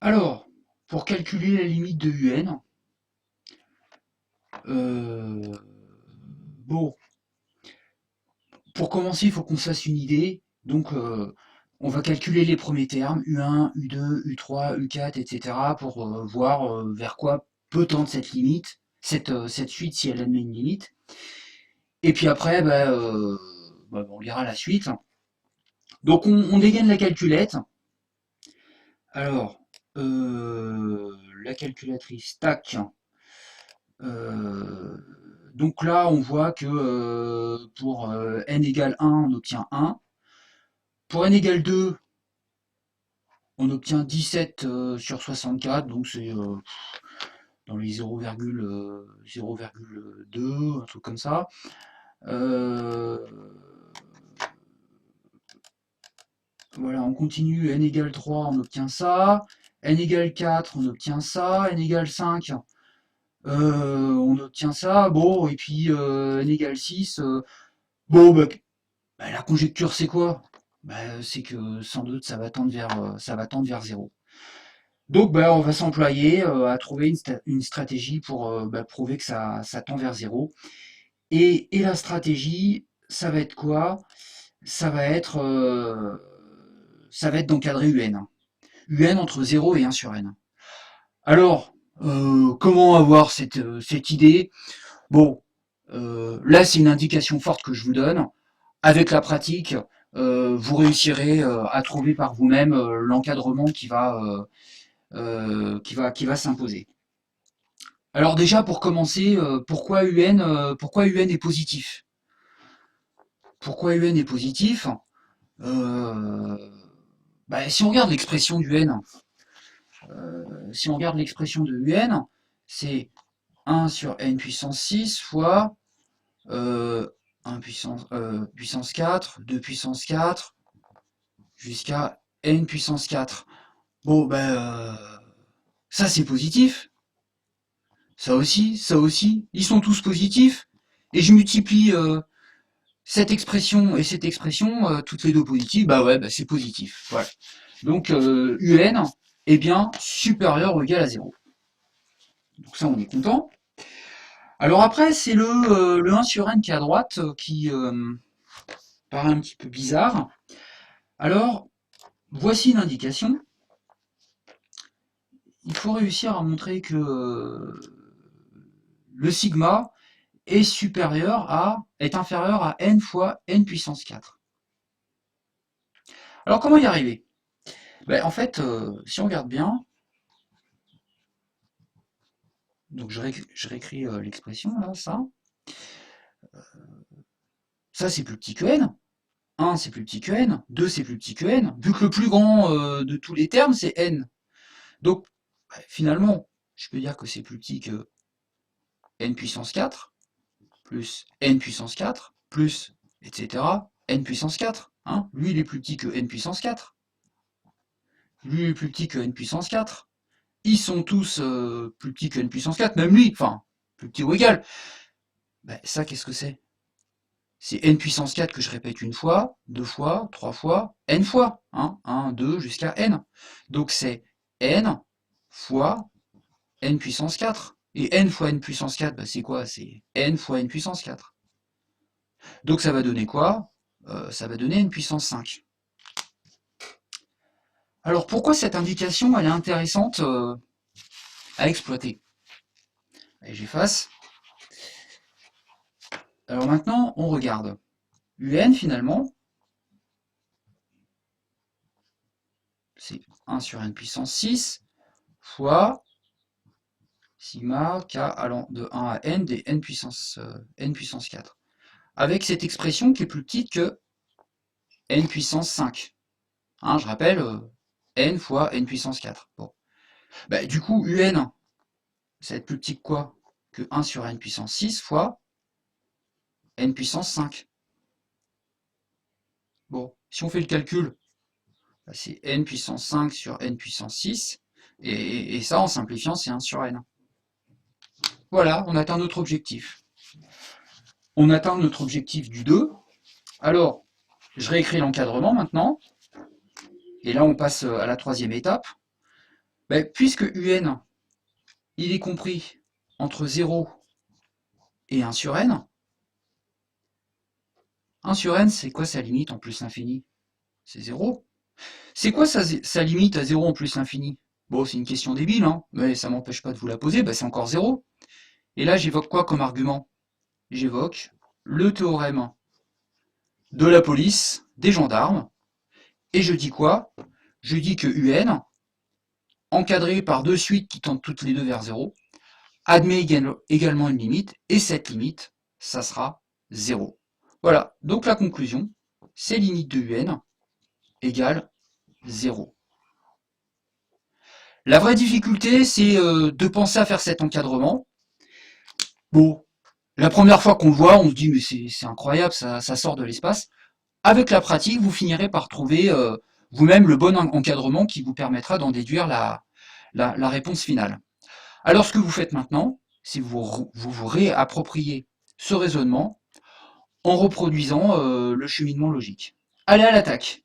Alors, pour calculer la limite de UN, euh, bon, pour commencer, il faut qu'on se fasse une idée. Donc, on va calculer les premiers termes, U1, U2, U3, U4, etc., pour voir vers quoi peut tendre cette limite, cette suite si elle admet une limite. Et puis après, on lira la suite. Donc, on dégaine la calculette. Alors, la calculatrice, tac. Euh, donc là, on voit que pour n égale 1, on obtient 1. Pour n égale 2, on obtient 17 sur 64, donc c'est dans les 0,2, un truc comme ça. Euh, voilà, on continue, n égale 3, on obtient ça. N égale 4, on obtient ça. N égale 5, on obtient ça. Bon, et puis n égale 6. Bon, la conjecture, c'est quoi? C'est que sans doute ça va tendre vers 0. Donc on va s'employer à trouver une stratégie pour prouver que ça tend vers 0. Et la stratégie, ça va être quoi? Ça va être, euh, ça va être d'encadrer UN. UN entre 0 et 1 sur n. Alors, comment avoir cette idée? Bon, là c'est une indication forte que je vous donne. Avec la pratique, vous réussirez à trouver par vous-même l'encadrement qui va s'imposer. Alors déjà pour commencer, pourquoi UN est positif? Pourquoi UN est positif? Euh, Si on regarde l'expression d'UN, si on regarde l'expression de UN, c'est 1 sur n puissance 6 fois euh, 1 puissance 4, 2 puissance 4, jusqu'à n puissance 4. Bon, ça c'est positif. Ça aussi, ils sont tous positifs. Et je multiplie cette expression et cette expression, toutes les deux positives, c'est positif. Voilà. Donc UN est bien supérieur ou égal à 0. Donc ça, on est content. Alors après, c'est le 1 sur n qui est à droite qui paraît un petit peu bizarre. Alors, voici une indication. Il faut réussir à montrer que le sigma est inférieur à n fois n puissance 4. Alors comment y arriver? En fait, si on regarde bien, donc je réécris l'expression là, ça c'est plus petit que n, 1 c'est plus petit que n, 2 c'est plus petit que n, vu que le plus grand de tous les termes c'est n. Donc finalement, je peux dire que c'est plus petit que n puissance 4, plus n puissance 4, plus, etc., n puissance 4. Hein. Lui il est plus petit que n puissance 4. Lui il est plus petit que n puissance 4. Ils sont tous plus petits que n puissance 4, même lui, enfin, plus petit ou égal. Ça, qu'est-ce que c'est? C'est n puissance 4 que je répète une fois, deux fois, trois fois, n fois. Hein, 1, 2, jusqu'à n. Donc c'est n fois n puissance 4. Et n fois n puissance 4, c'est quoi? C'est n fois n puissance 4. Donc ça va donner quoi? Ça va donner n puissance 5. Alors pourquoi cette indication elle est intéressante à exploiter? Allez, j'efface. Alors maintenant, on regarde. UN finalement, c'est 1 sur n puissance 6 fois sigma k allant de 1 à n des n puissance 4. Avec cette expression qui est plus petite que n puissance 5. Hein, je rappelle, n fois n puissance 4. Bon. Du coup, UN, ça va être plus petit que quoi? Que 1 sur n puissance 6 fois n puissance 5. Bon, si on fait le calcul, c'est n puissance 5 sur n puissance 6. Et ça, en simplifiant, c'est 1 sur n. Voilà, on atteint notre objectif. On atteint notre objectif du 2. Alors, je réécris l'encadrement maintenant. Et là, on passe à la troisième étape. Ben, puisque UN, il est compris entre 0 et 1 sur n, 1 sur n, c'est quoi sa limite en plus l'infini? C'est 0. C'est quoi sa limite à 0 en plus l'infini? Bon, c'est une question débile, hein, mais ça m'empêche pas de vous la poser, ben c'est encore 0. Et là, j'évoque quoi comme argument? J'évoque le théorème de la police, des gendarmes, et je dis quoi? Je dis que UN, encadré par deux suites qui tendent toutes les deux vers 0, admet également une limite, et cette limite, ça sera 0. Voilà, donc la conclusion, c'est limite de UN égale 0. La vraie difficulté, c'est de penser à faire cet encadrement. Bon, la première fois qu'on le voit, on se dit mais c'est incroyable, ça sort de l'espace. Avec la pratique, vous finirez par trouver vous-même le bon encadrement qui vous permettra d'en déduire la réponse finale. Alors ce que vous faites maintenant, c'est vous réappropriez ce raisonnement en reproduisant le cheminement logique. Allez à l'attaque!